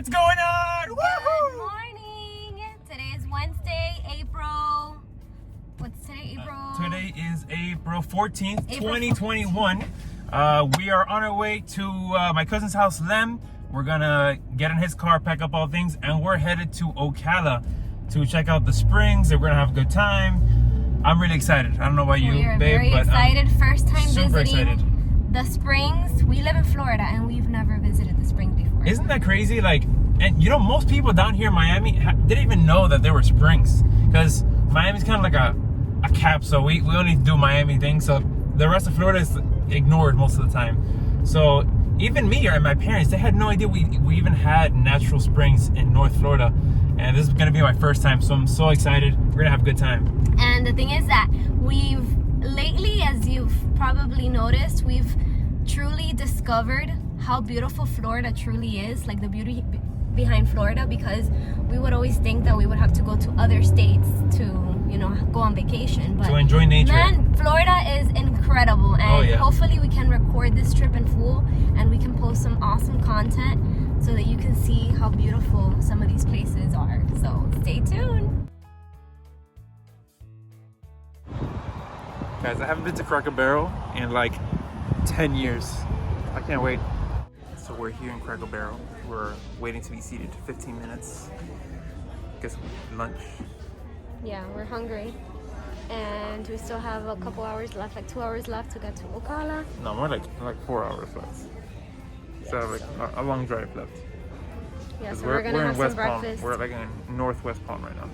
What's going on? Good Woohoo! morning. Today is Wednesday, April. What's today, April? Today is April 14th, April 2021. We are on our way to my cousin's house, Lem. We're gonna get in his car, pack up all things, and we're headed to Ocala to check out the springs. We're gonna have a good time. I'm really excited. I don't know about you, We are babe, very but excited. First time super visiting excited. the springs. We live in Florida and we've never visited the springs before. Isn't that crazy? Like, and you know, most people down here in Miami didn't even know that there were springs, because Miami's kind of like a capsule. We only do Miami things, so the rest of Florida is ignored most of the time. So even me and my parents, they had no idea we even had natural springs in North Florida, and this is gonna be my first time, so I'm so excited. We're gonna have a good time. And the thing is that we've lately, as you've probably noticed, we've truly discovered how beautiful Florida truly is, like the beauty behind Florida, because we would always think that we would have to go to other states to, you know, go on vacation, but To enjoy nature. man, Florida is incredible, and Oh, yeah. hopefully we can record this trip in full and we can post some awesome content so that you can see how beautiful some of these places are. So stay tuned. Guys, I haven't been to Cracker Barrel in like 10 years. I can't wait. So we're here in Cracker Barrel. We're waiting to be seated 15 minutes. Guess lunch. Yeah, we're hungry, and we still have a couple hours left, like 2 hours left to get to Ocala. No, more like 4 hours left. So like a long drive left. Yeah, 'Cause so we're gonna have some West Palm. breakfast. We're like in Northwest Palm right now.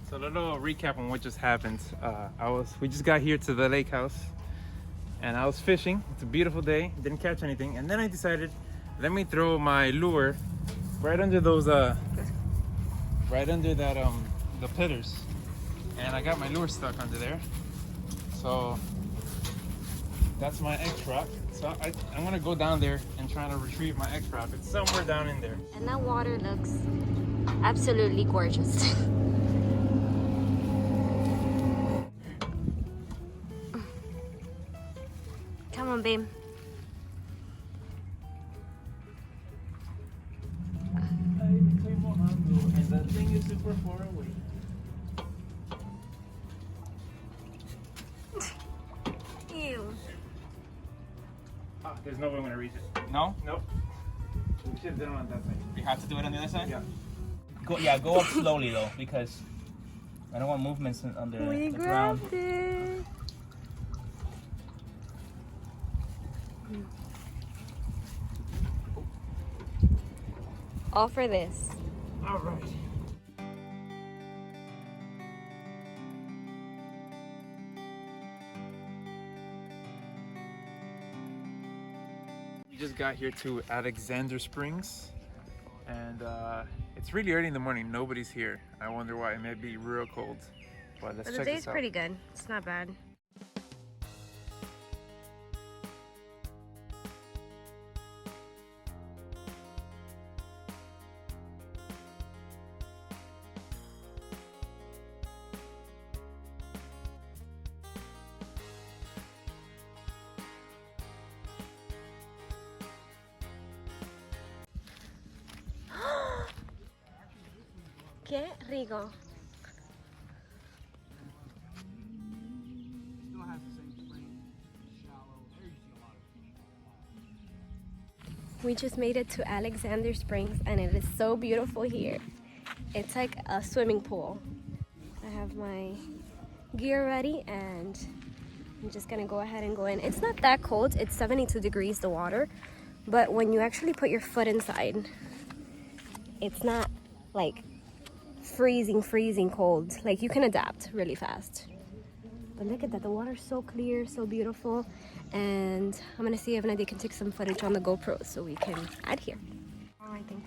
So a little recap on what just happened. We just got here to the lake house, and I was fishing. It's a beautiful day. Didn't catch anything, and then I decided, let me throw my lure right under those, right under that the pillars, and I got my lure stuck under there. So that's my X rock. So I'm gonna go down there and try to retrieve my X rock. It's somewhere down in there. And that water looks absolutely gorgeous. Come on, babe. And that thing is super far away. Ew. There's no way I'm gonna reach it. No? Nope. We should have done it on that side. We have to do it on the other side? Yeah. Go up slowly though, because I don't want movements under We the ground. grabbed it. All for this. All right. We just got here to Alexander Springs, and it's really early in the morning. Nobody's here. I wonder why. It may be real cold. But let's But the check day's this out. pretty good. It's not bad. Qué rico. We just made it to Alexander Springs and it is so beautiful here. It's like a swimming pool. I have my gear ready and I'm just gonna go ahead and go in. It's not that cold, it's 72 degrees the water, but when you actually put your foot inside, it's not like freezing cold. Like you can adapt really fast. But look at that, the water's so clear, so beautiful. And I'm gonna see if Nadia can take some footage on the GoPro so we can add here. Oh, I think.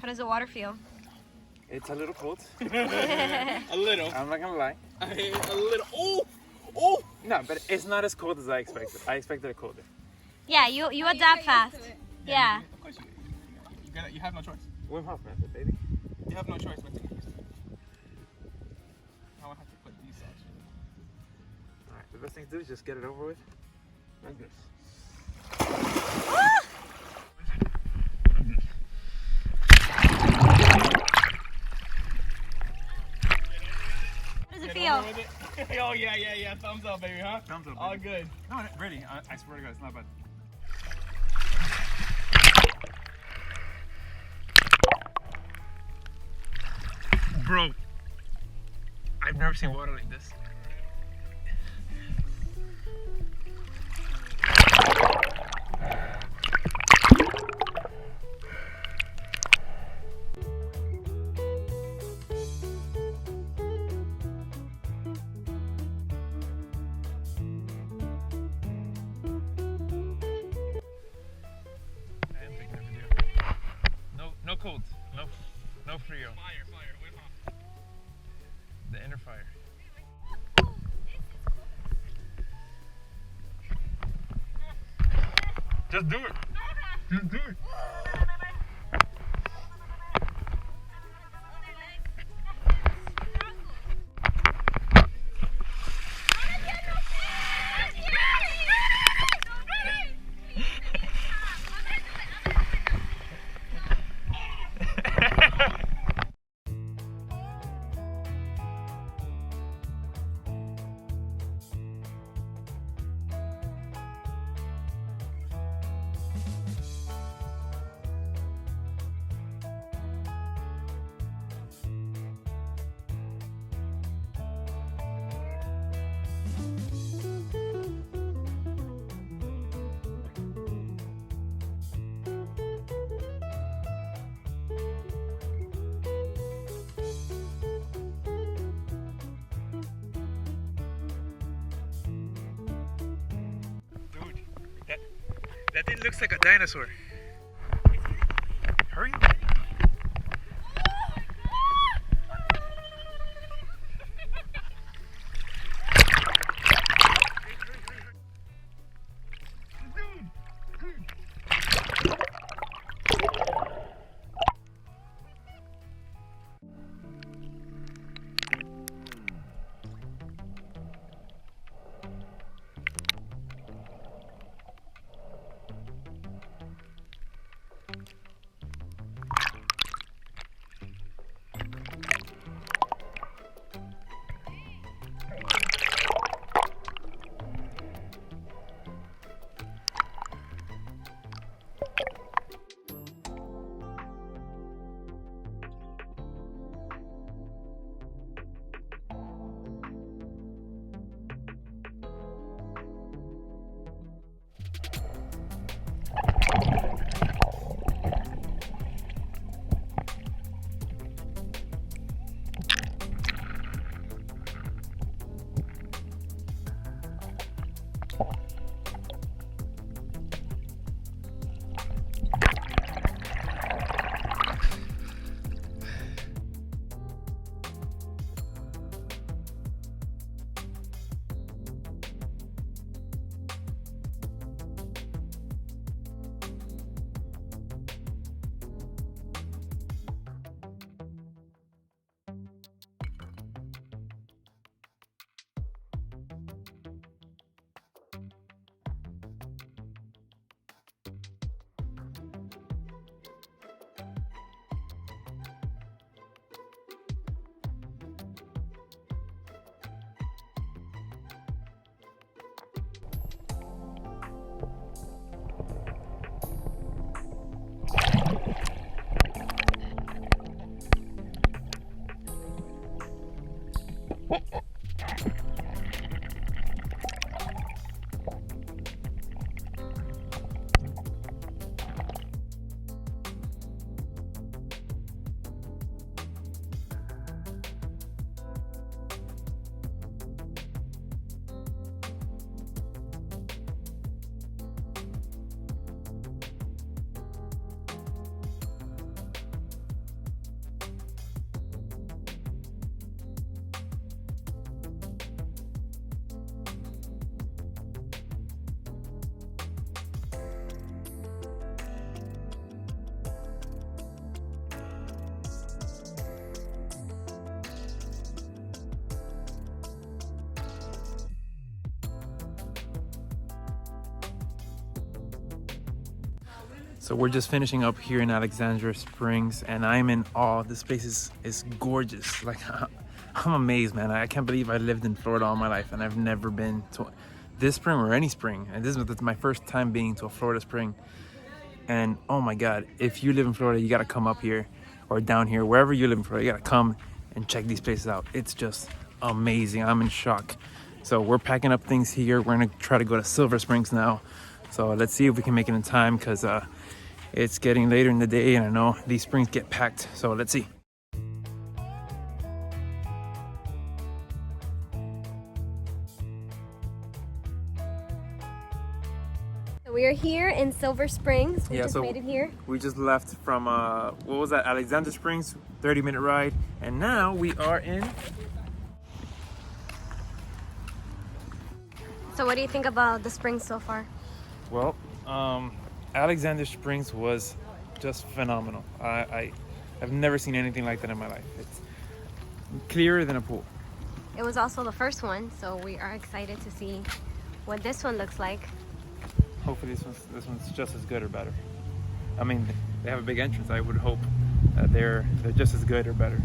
How does the water feel? It's a little cold. A little. I'm not gonna lie. A little. Oh! Oh! No, but it's not as cold as I expected. I expected it colder. Yeah, you adapt fast. Yeah. Of course you have no choice. Wim Hof method, baby. You have no choice but to get used to it. Now I have to put these socks in. Alright, the best thing to do is just get it over with. Like this. How does it feel? Oh yeah. Thumbs up, baby, huh? Thumbs up, All baby. good. No, really, I swear to God, it's not bad. Bro, I've never seen water like this. I am taking a video. No cold, no frio. Fire, Wim Hof. The inner fire. Just do it. Just do it. That thing looks like a dinosaur. Hurry up. So we're just finishing up here in Alexandria Springs, and I'm in awe. This place is gorgeous. Like, I'm amazed, man. I can't believe I lived in Florida all my life and I've never been to this spring or any spring. And this is my first time being to a Florida spring. And oh my God, if you live in Florida, you gotta come up here or down here, wherever you live in Florida, you gotta come and check these places out. It's just amazing. I'm in shock. So we're packing up things here. We're gonna try to go to Silver Springs now. So let's see if we can make it in time, because it's getting later in the day and I know these springs get packed. So let's see. We are here in Silver Springs. We just so made it here. We just left from what was that, Alexander Springs, 30-minute ride, and now we are in. So what do you think about the springs so far? Well, Alexander Springs was just phenomenal. I've never seen anything like that in my life. It's clearer than a pool. It was also the first one, so we are excited to see what this one looks like. Hopefully this one's just as good or better. I mean, they have a big entrance. I would hope that they're just as good or better.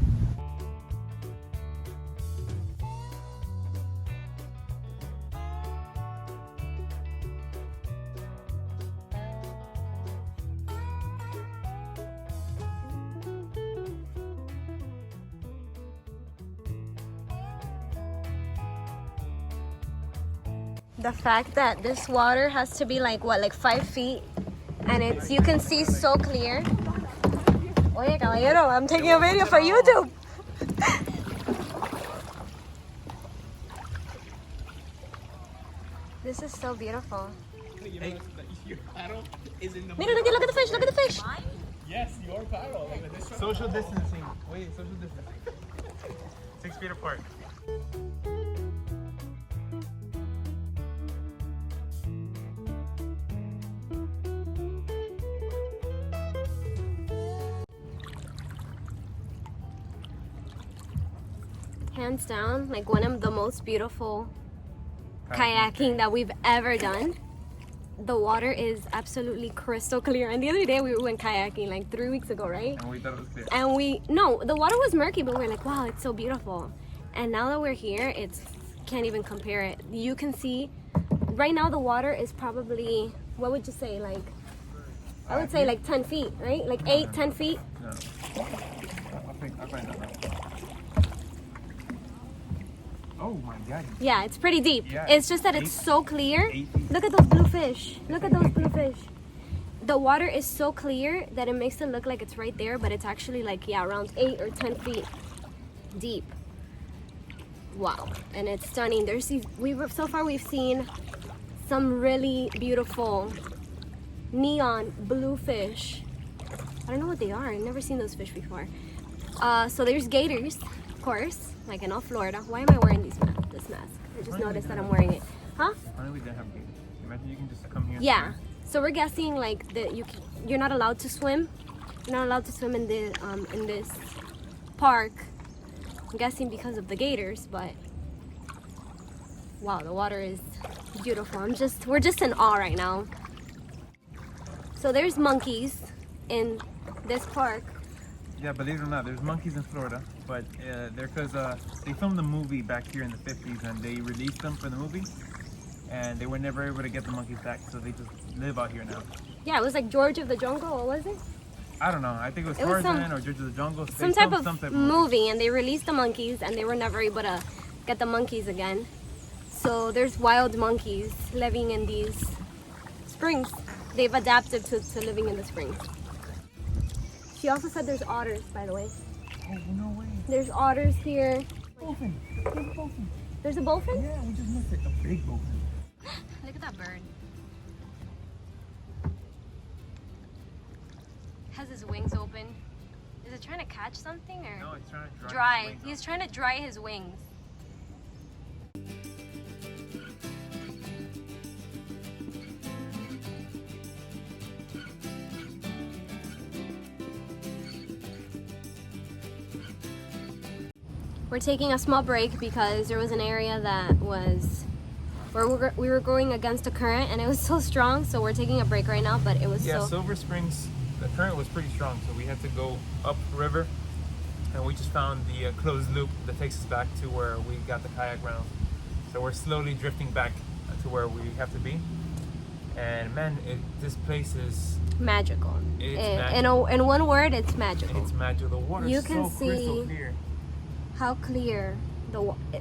The fact that this water has to be like what, like 5 feet, and it's, you can see so clear. Oye, caballero, I'm taking a video for YouTube. This is so beautiful. Your paddle is in the Mira, look at the fish, look at the fish. Yes, your paddle. Like this one. Social distancing. Wait, social distancing. 6 feet apart. Hands down, like one of the most beautiful kayaking that we've ever done. The water is absolutely crystal clear. And the other day we went kayaking like 3 weeks ago, right? And we thought it was clear. And no, the water was murky, but we're like, wow, it's so beautiful. And now that we're here, it's can't even compare it. You can see right now the water is probably, what would you say, like, I would say like 10 feet, right? Like 8-10 feet. No. I'll find that out. Oh my God. Yeah, it's pretty deep. Yeah, It's just that it's so clear. 8 feet. Look at those blue fish. Look at those blue fish. The water is so clear that it makes it look like it's right there, but it's actually like, yeah, around 8 or 10 feet deep. Wow. And it's stunning. There's these, so far we've seen some really beautiful neon blue fish. I don't know what they are. I've never seen those fish before. So there's gators, of course, like in all Florida. Why am I wearing this mask? I just noticed that I'm wearing it. Huh? Why don't we don't have gators? Imagine you can just come here. Yeah. So we're guessing like that you're not allowed to swim. You're not allowed to swim in this park. I'm guessing because of the gators, but wow, the water is beautiful. We're just in awe right now. So there's monkeys in this park. Yeah, believe it or not, there's monkeys in Florida, but they're because they filmed the movie back here in the 50s and they released them for the movie, and they were never able to get the monkeys back, so they just live out here now. Yeah, it was like George of the Jungle. What was it? I don't know. I think it was was Tarzan or George of the Jungle. Some type of movie, and they released the monkeys, and they were never able to get the monkeys again. So there's wild monkeys living in these springs. They've adapted to living in the springs. She also said there's otters, by the way. Oh, no way. There's otters here. Dolphin. There's a dolphin. There's a dolphin? Yeah, we just missed it. A big dolphin. Look at that bird. Has his wings open. Is it trying to catch something or? No, it's trying to Dry. He's trying to dry his wings. We're taking a small break because there was an area that was where we were going against the current and it was so strong, so we're taking a break right now, but it was Yeah, so... Silver Springs, the current was pretty strong, so we had to go upriver, and we just found the closed loop that takes us back to where we got the kayak rental. So we're slowly drifting back to where we have to be. And man, this place is magical. It's magical. In one word, it's magical. It's magical. The water is so crystal clear. How clear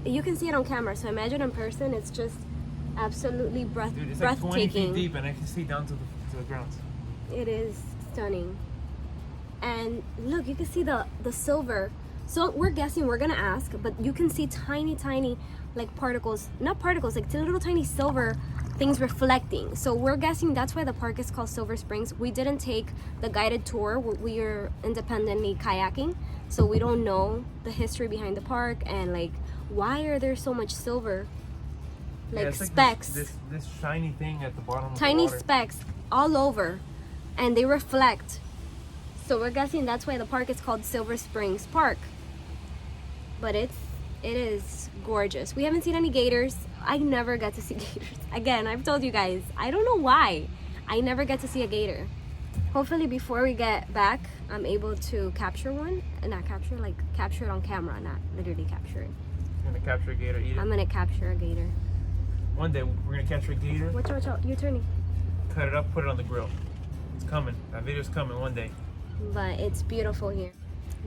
you can see it on camera. So imagine in person, it's just absolutely Dude, it's breathtaking. like 20 feet deep, and I can see down to the ground. It is stunning. And look, you can see the silver. So we're guessing, we're gonna ask, but you can see tiny like particles, not particles, like little tiny silver things reflecting. So we're guessing that's why the park is called Silver Springs. We didn't take the guided tour. We are independently kayaking, so we don't know the history behind the park and like why are there so much silver, like specks, this shiny thing at the bottom tiny of the water. specks all over, and they reflect. So we're guessing that's why the park is called Silver Springs Park. But it is gorgeous. We haven't seen any gators. I never get to see gators. Again, I've told you guys, I don't know why. I never get to see a gator. Hopefully before we get back, I'm able to capture one. Not capture, like capture it on camera, not literally capture it. You're gonna capture a gator, eat it? I'm gonna capture a gator. One day we're gonna capture a gator. Watch out, you're turning. Cut it up, put it on the grill. It's coming. That video's coming one day. But it's beautiful here.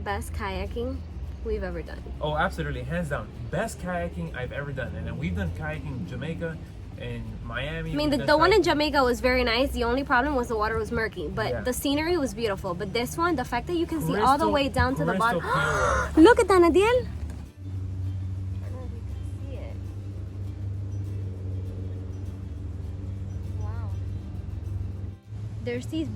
Best kayaking we've ever done. Oh, absolutely, hands down. Best kayaking I've ever done. And then we've done kayaking in Jamaica, in Miami. I mean, the one in Jamaica was very nice. The only problem was the water was murky, but the scenery was beautiful. But this one, the fact that you can see all the way down to the bottom. Look at that, Nadiel. Wow. There's these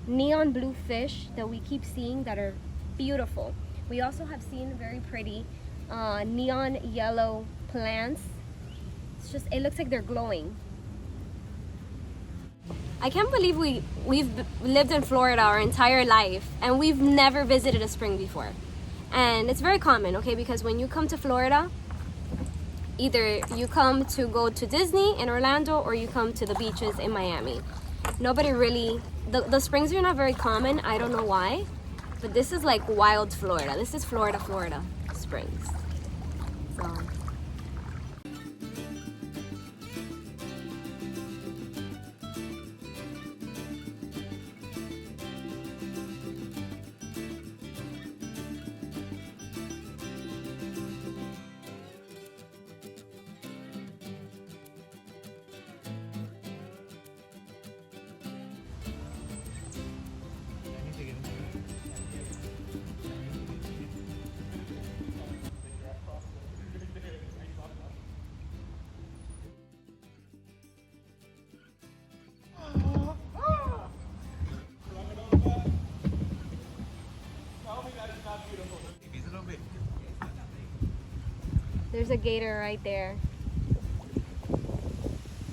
neon blue fish that we keep seeing that are beautiful. We also have seen very pretty neon yellow plants. It looks like they're glowing. I can't believe we've lived in Florida our entire life and we've never visited a spring before. And it's very common, okay, because when you come to Florida, either you come to go to Disney in Orlando or you come to the beaches in Miami. Nobody really, the springs are not very common. I don't know why, but this is like wild Florida. This is Florida Springs. So. There's a gator right there.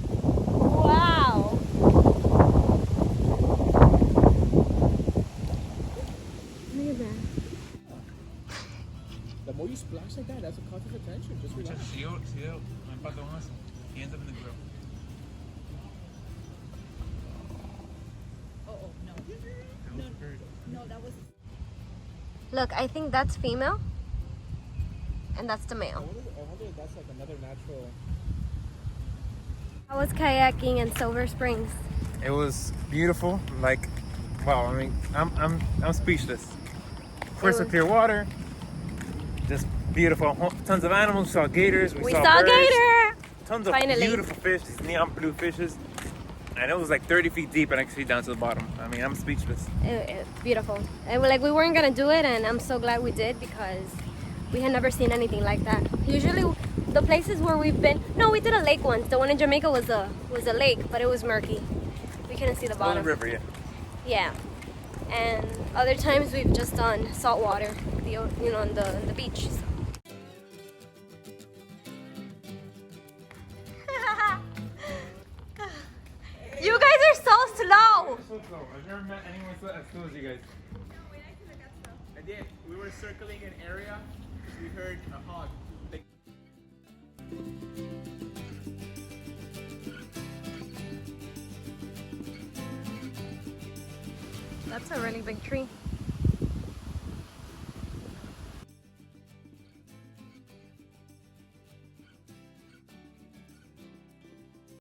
Wow! Look at that. The more you splash like that, that's what causes attention. Just relax. He ends up in the grill. No, that was... Look, I think that's female. And that's the male. I wonder if that's like another natural... I was kayaking in Silver Springs. It was beautiful. Like, wow. I mean, I'm speechless. Crystal clear water. Just beautiful. Tons of animals. We saw gators. We saw a birds, gator. Tons of beautiful fish. These neon blue fishes. And it was like 30 feet deep, and I could see down to the bottom. I mean, I'm speechless. It's beautiful. And we weren't gonna do it, and I'm so glad we did because we had never seen anything like that. Usually, the places where we've been, no, we did a lake once. The one in Jamaica was a lake, but it was murky. We couldn't see the bottom. On the river, yeah. Yeah, and other times we've just done salt water, on the beach. So. You guys are so slow. So slow. I've never met anyone as slow as you guys. I did. We were circling an area. We heard a hog. That's a really big tree.